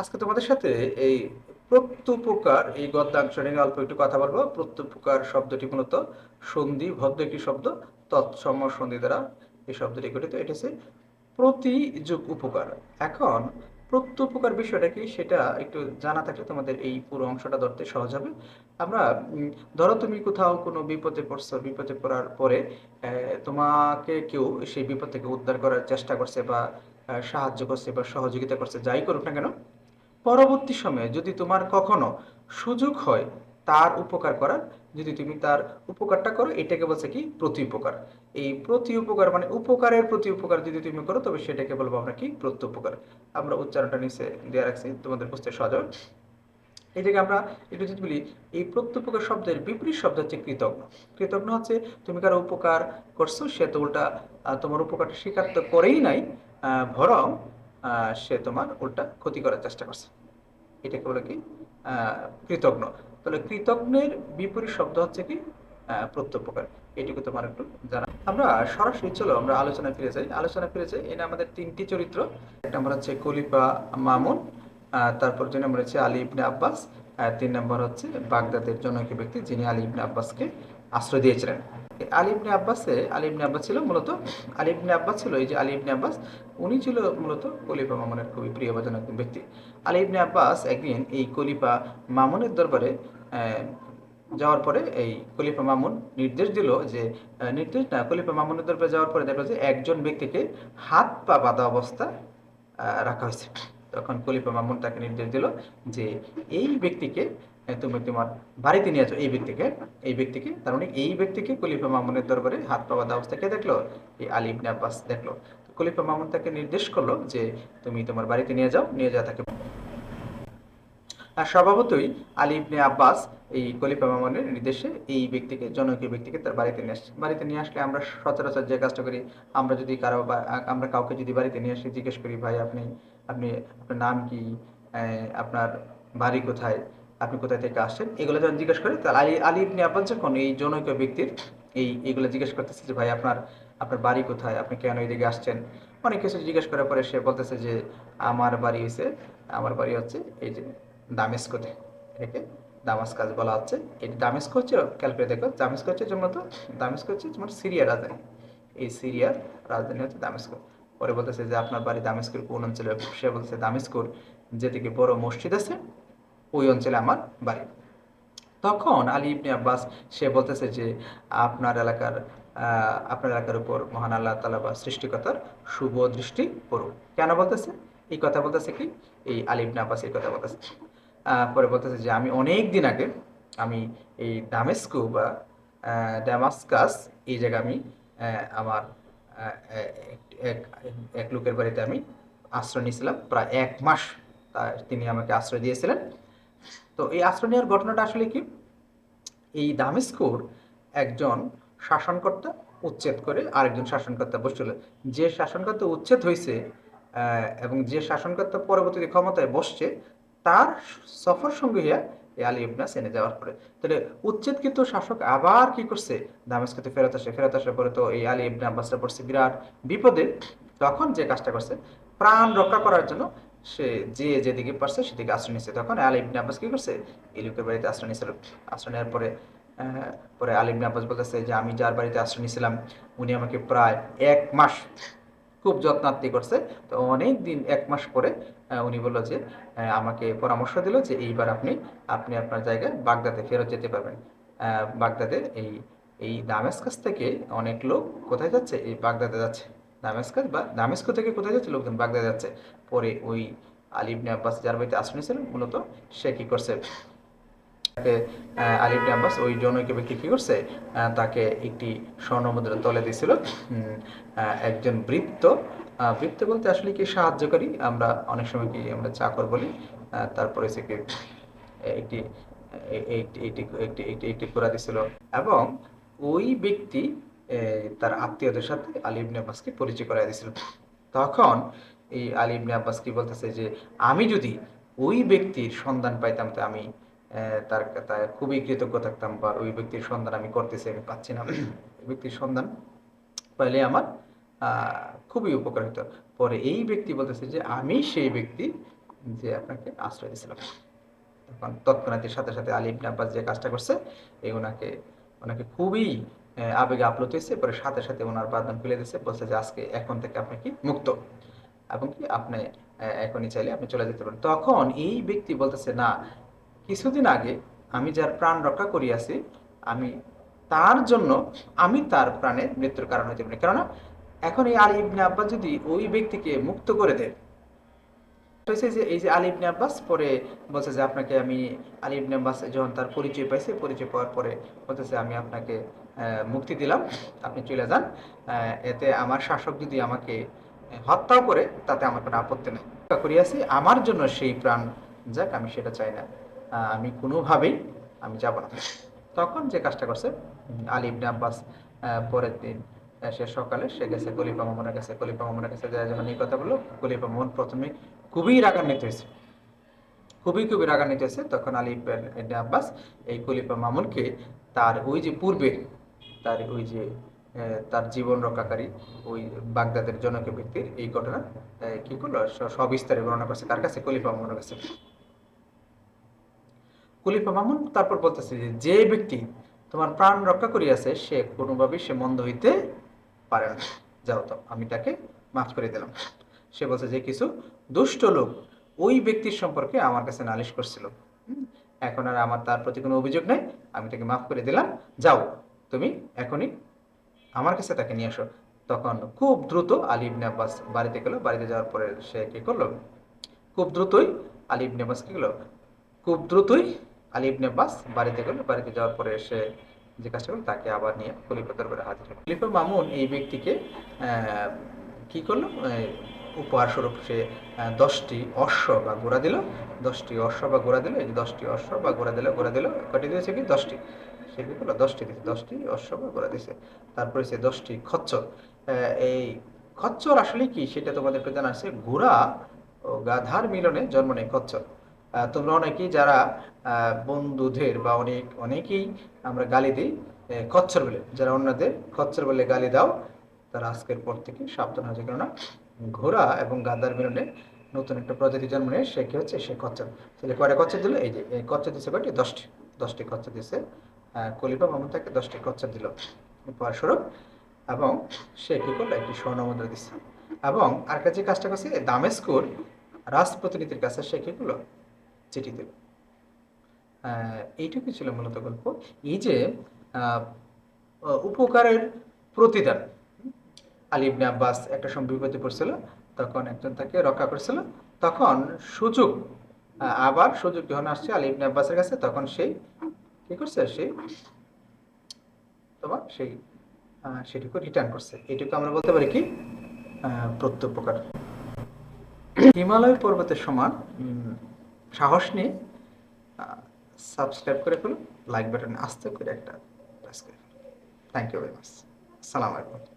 আজকে তোমাদের সাথে এই প্রত্যুপকার এই গদ্যাংশ নিয়ে অল্প একটু কথা বলবো। প্রত্যুপকার শব্দটি মূলত সন্ধি ভদ্র একটি শব্দ, তৎসম সন্ধি দ্বারা এই শব্দটি গঠিত। এটা হচ্ছে প্রতি যুগ উপকার। এখন প্রত্যুপকার বিষয়টা কি সেটা একটু জানা থাকলে তোমাদের এই পুরো অংশটা ধরতে সহজ হবে। আমরা উম, ধরো তুমি কোথাও কোনো বিপদে পড়ছো, বিপদে পড়ার পরে তোমাকে কেউ সেই বিপদ থেকে উদ্ধার করার চেষ্টা করছে বা সাহায্য করছে বা সহযোগিতা করছে, যাই করুক না কেন, পরবর্তী সময়ে যদি তোমার কখনো সুযোগ হয় তার উপকার করার, যদি তুমি তার উপকারটা করো, এটাকে বলছে কি প্রতি উপকার। এই প্রতি উপকার মানে উপকারের প্রতি উপকার যদি তুমি করো তবে সেটাকে বলবো আমরা কি প্রত্যুপকার। আমরা উচ্চারণটা নিচে দেওয়া রাখছি তোমাদের বুঝতে সহজ হবে। এটাকে আমরা একটু যদি বলি, এই প্রত্যুপকার শব্দের বিপরীত শব্দ হচ্ছে কৃতজ্ঞ। কৃতজ্ঞ হচ্ছে তুমি কারো উপকার করছো, সে তো উল্টা তোমার উপকারটা স্বীকার তো করেই নাই, বরং সে তোমার উল্টা ক্ষতি করার চেষ্টা করছে। এটাকে বলে কি আহ, কৃতজ্ঞ। তাহলে কৃতজ্ঞের বিপরীত শব্দ হচ্ছে কি প্রত্যুপকার। এটুকু তোমার একটু জানা। আমরা সরাসরি চলো আমরা আলোচনা ফিরে যাই। এনে আমাদের তিনটি চরিত্র। এক নম্বর হচ্ছে খলিফা মামুন, তারপর 2 নম্বর হচ্ছে আলী ইবনে আব্বাস, 3 নম্বর হচ্ছে বাগদাদের জনৈক ব্যক্তি যিনি আলী ইবনে আব্বাসকে আশ্রয় দিয়েছিলেন। আলী ইবনে আব্বাস ছিল মূলত, আলী ইবনে আব্বাস ছিল এই যে আলী ইবনে আব্বাস, উনি ছিল মূলত খলিফা মামুনের খুবই প্রিয়ভাজন একজন ব্যক্তি। আলী ইবনে আব্বাস একদিন এই খলিফা মামুনের দরবারে যাওয়ার পরে এই খলিফা মামুন নির্দেশ দিল যে, নির্দেশ না, খলিফা মামুনের দরবারে যাওয়ার পরে দেখলো যে একজন ব্যক্তিকে হাত পা বাঁধা অবস্থা রাখা হয়েছে। তখন খলিফা মামুন তাকে নির্দেশ দিল যে এই ব্যক্তিকে তুমি তোমার বাড়িতে নিয়ে যাও। এই ব্যক্তিকে তার মানে এই ব্যক্তিকে খলিফা মামুনের দরবারে হাত পা বাঁধা অবস্থা কে দেখলো? এই আলী ইবনে আব্বাস দেখলো। খলিফা মামুন তাকে নির্দেশ করলো যে তুমি তোমার বাড়িতে নিয়ে যাও, নিয়ে যাওয়া তাকে। আর স্বভাবতই আলী ইবনে আব্বাস এই খলিফা মামুনের নির্দেশে এই ব্যক্তিকে, জনৈক ব্যক্তিকে তার বাড়িতে নিয়ে আসে। বাড়িতে নিয়ে আসলে আমরা সচরাচর যে কাজটা করি, আমরা যদি কারো বা আমরা কাউকে যদি বাড়িতে নিয়ে আসি, জিজ্ঞেস করি ভাই আপনি আপনি আপনার নাম কি, আপনার বাড়ি কোথায়, আপনি কোথায় থেকে আসছেন, এগুলো যখন জিজ্ঞেস করি, তাহলে আলী আলী ইবনে আব্বাস যখন এই জনৈক ব্যক্তির এইগুলো জিজ্ঞেস করতেছে যে ভাই আপনার আপনার বাড়ি কোথায়, আপনি কেন এদিকে আসছেন, অনেক কিছু জিজ্ঞেস করার পরে সে বলতেছে যে আমার বাড়ি হচ্ছে এই যে দামেস্কতে। এটাকে দামাস্কাস বলা হচ্ছে। এই দামেস্ক হচ্ছে, খেয়াল করে দেখো, দামেস্ক হচ্ছে তোমার সিরিয়া রাজধানী। এই সিরিয়ার রাজধানী হচ্ছে দামেস্ক। পরে বলতেছে যে আপনার বাড়ি দামেস্কের কোন অঞ্চলে? সে বলতেছে দামেস্কর যেদিকে বড় মসজিদ আছে ওই অঞ্চলে আমার বাড়ি। তখন আলী ইবনে আব্বাস সে বলতেছে যে আপনার এলাকার আপনার এলাকার উপর মহান আল্লাহ তাআলা বা সৃষ্টিকর্তার শুভ দৃষ্টি পড়ুক। কেন বলতেছে এই কথা? বলতেছে কি এই আলী ইবনে আব্বাস এই কথা বলতেছে। পরে বলতেছে যে আমি অনেক দিন আগে আমি এই দামেস্কো বা ড্যামাস্কাস, এই জায়গায় আমি আমার এক এক এক লোকের বাড়িতে আমি আশ্রয় নিয়েছিলাম প্রায় 1 মাস। তিনি আমাকে আশ্রয় দিয়েছিলেন। তো এই আশ্রয় নেওয়ার ঘটনাটা আসলে কি, এই দামেস্কোর একজন শাসনকর্তা উচ্ছেদ করে আরেকজন শাসনকর্তা বসছিল। যে শাসনকর্তা উচ্ছেদ হয়েছে এবং যে শাসনকর্তা পরবর্তীতে ক্ষমতায় বসছে, তার সফর সঙ্গী হইয়া এই আলী ইবনে সেনে যাওয়ার পরে, তাহলে উচ্ছেদকৃত শাসক আবার কি করছে, দামেস্কতে ফেরত আসার পরে তো এই আলী ইবনে আব্বাসরা পড়ছে বিরাট বিপদে। তখন যে কাজটা করছে, প্রাণ রক্ষা করার জন্য সে যে যেদিকে পারছে সেদিকে আশ্রয় নিচ্ছে। তখন আলী ইবনে আব্বাস কি করছে, এই লোকের বাড়িতে আশ্রয় নিয়েছিল। আশ্রয় নেওয়ার পরে পরে আলী ইবনে আব্বাস বলতেছে যে আমি যার বাড়িতে আশ্রয় নিয়েছিলাম উনি আমাকে প্রায় 1 মাস খুব যত্নার্থী করছে। তো অনেক দিন 1 মাস পরে উনি বললো যে আমাকে পরামর্শ দিল যে এইবার আপনি আপনি আপনার জায়গায় বাগদাদে ফেরত যেতে পারবেন। বাগদাদে এই এই দামেস্কাস থেকে অনেক লোক কোথায় যাচ্ছে, এই বাগদাদে যাচ্ছে। দামেস্কাস বা দামেস্কো থেকে কোথায় যাচ্ছে, লোকজন বাগদাদে যাচ্ছে। পরে ওই আলী ইবনে আব্বাস যার বাড়িতে আশ্রয় নিয়েছিলেন মূলত, সে কি করছে, তাকে আলী ইবনে আব্বাস ওই জনৈক ব্যক্তি কি করছে, তাকে একটি স্বর্ণমুদ্রা তলে দিয়েছিল। একজন বৃত্ত, বৃত্ত বলতে আসলে কি সাহায্যকারী, আমরা অনেক সময় কি আমরা চাকর বলি। তারপরে সে কি একটি একটি ঘোড়া দিছিল। এবং ওই ব্যক্তি তার আত্মীয়দের সাথে আলী ইবনে আব্বাসকে পরিচয় করাই দিয়েছিল। তখন এই আলী ইবনে আব্বাস কি বলতেছে যে আমি যদি ওই ব্যক্তির সন্ধান পাইতাম তো আমি তার খুবই কৃতজ্ঞ থাকতাম, বা ওই ব্যক্তির সন্ধান আমি করতেছি, আমি পাচ্ছি না। ওই ব্যক্তির সন্ধান পাইলে আমার খুবই উপকার হতো। পরে এই ব্যক্তি বলতেছে যে আমি সেই ব্যক্তি যে আপনাকে আশ্রয় দিয়েছিলাম। তখন তৎক্ষণাৎ সাথে সাথে আলী ইবনে আব্বাস যে কাজটা করছে, এই ওনাকে ওনাকে খুবই আবেগে আপ্লুত হয়েছে, পরে সাথে সাথে ওনার বাঁধন খুলে দিয়েছে, বলছে যে আজকে এখন থেকে আপনি কি মুক্ত, এবং কি আপনি এখনই চাইলে আপনি চলে যেতে পারেন। তখন এই ব্যক্তি বলতেছে, না, কিছুদিন আগে আমি যার প্রাণ রক্ষা করিয়াছি, আমি তার জন্য আমি তার প্রাণের মৃত্যুর কারণ হইতে পারি, কেননা এখন এই আলী ইবনে আব্বাস যদি ওই ব্যক্তিকে মুক্ত করে দেয়, হয়েছে যে এই যে আলী ইবনে আব্বাস পরে বলছে যে আপনাকে আমি, আলী ইবনে আব্বাস যখন তার পরিচয় পাইছে, পরিচয় পাওয়ার পরে বলতেছে আমি আপনাকে মুক্তি দিলাম, আপনি চলে যান, এতে আমার শাসক যদি আমাকে হত্যাও করে তাতে আমার কোনো আপত্তি নেই, করিয়াছি আমার জন্য সেই প্রাণ যাক, আমি সেটা চাই না, আমি কোনোভাবেই আমি যাব না। তখন যে কাজটা করছে আলী ইবনে আব্বাস, পরের দিন সে সকালে সে গেছে খলিফা মামুনের কাছে, খলিফা মামুনের কাছে যায় যখন এই কথা বললো, খলিফা মামুন প্রথমে খুবই রাগান্বিত হয়েছে, খুবই রাগান্বিত হয়েছে। তখন আলী ইবনে আব্বাস এই খলিফা মামুনকে তার ওই যে পূর্বে তার ওই যে তার জীবন রক্ষাকারী ওই বাগদাদের জনক ব্যক্তির এই ঘটনা কি করলো, সবিস্তারে বর্ণনা করছে কার কাছে, খলিফা মামুনের কাছে। খলিফা মামুন তারপর বলতেছে যে যে ব্যক্তি তোমার প্রাণ রক্ষা করিয়াছে সে কোনোভাবেই সে মন্দ হইতে পারে না, যাও তো, আমি তাকে মাফ করে দিলাম। সে বলছে যে কিছু দুষ্ট লোক ওই ব্যক্তির সম্পর্কে আমার কাছে নালিশ করছিল, এখন আর আমার তার প্রতি কোনো অভিযোগ নেই, আমি তাকে মাফ করে দিলাম, যাও তুমি এখনই আমার কাছে তাকে নিয়ে আসো। তখন খুব দ্রুত আলী ইবনে আব্বাস বাড়িতে গেল, বাড়িতে যাওয়ার পরে সে কি করলো, খুব দ্রুতই আলী ইবনে আব্বাস কি গেল, খুব দ্রুতই আলী ইবনে আব্বাস বাড়িতে গেল, বাড়িতে যাওয়ার পরে সে যে কাজটা করলো তাকে আবার নিয়ে খলিফার দরবারে হাজির হলো। খলিফা মামুন এই ব্যক্তিকে কি করলো, উপহার স্বরূপ সে 10টি অশ্ব বা ঘোড়া দিল, 10টি অশ্ব বা ঘোড়া দিল, এই 10টি অশ্ব বা ঘোড়া দিল, কটি দিয়েছে কি 10টি, সে কি করলো 10টি দিয়েছে, 10টি অশ্ব বা ঘোড়া দিয়েছে। তারপরে সে 10টি খচ্চর, এই খচ্চর আসলে কি সেটা তোমাদের একটু জানা আছে, ঘোড়া ও গাধার মিলনে জন্ম নেয় খচ্চর। তোমরা অনেকেই যারা বন্ধুদের বা অনেকেই আমরা গালি দিই খচ্চর বলে, যারা অন্যদের খচ্চর বলে গালি দাও তারা আজকের পর থেকে সাবধান হয়েছে, কেননা ঘোড়া এবং গাধার মিলনে নতুন একটা প্রজাতি জন্ম নেয়, সে কি হচ্ছে, সে খচ্চর। তাহলে কয়টা কচ্চর দিল, এই যে এই কচ্চর দিচ্ছে কয়টি, 10টি, 10টি কচ্চর দিচ্ছে। খলিফা মামুন তাকে 10টি কচ্চর দিল উপহার স্বরূপ, এবং সে কি করলো, একটি স্বর্ণ মুদ্রা দিচ্ছে, এবং আরেকটা যে কাজটা করছে, দামেস্কুর রাজপ্রতিনিধির কাছে সে কি করলো, চিঠি দিল। এইটুকু ছিল মূলত গল্প। এই যে উপকারের প্রতিদান, আলী ইবনে আব্বাস একটা সময় বিপদে পড়ছিল, তখন একজন তাকে রক্ষা করেছিল, তখন সুযোগ আবার সুযোগ যখন আসছে আলী ইবনে আব্বাসের কাছে, তখন সেই কি করছে, সেই তোমার সেই সেটুকু রিটার্ন করছে। এটুকু আমরা বলতে পারি কি, প্রত্যুপকার। হিমালয় পর্বতের সমান সাহস নিয়ে সাবস্ক্রাইব করে ফেলুন, লাইক বাটন আস্তে করে একটা প্রেস করে ফেলুন। Thank you very much. আসসালামু আলাইকুম।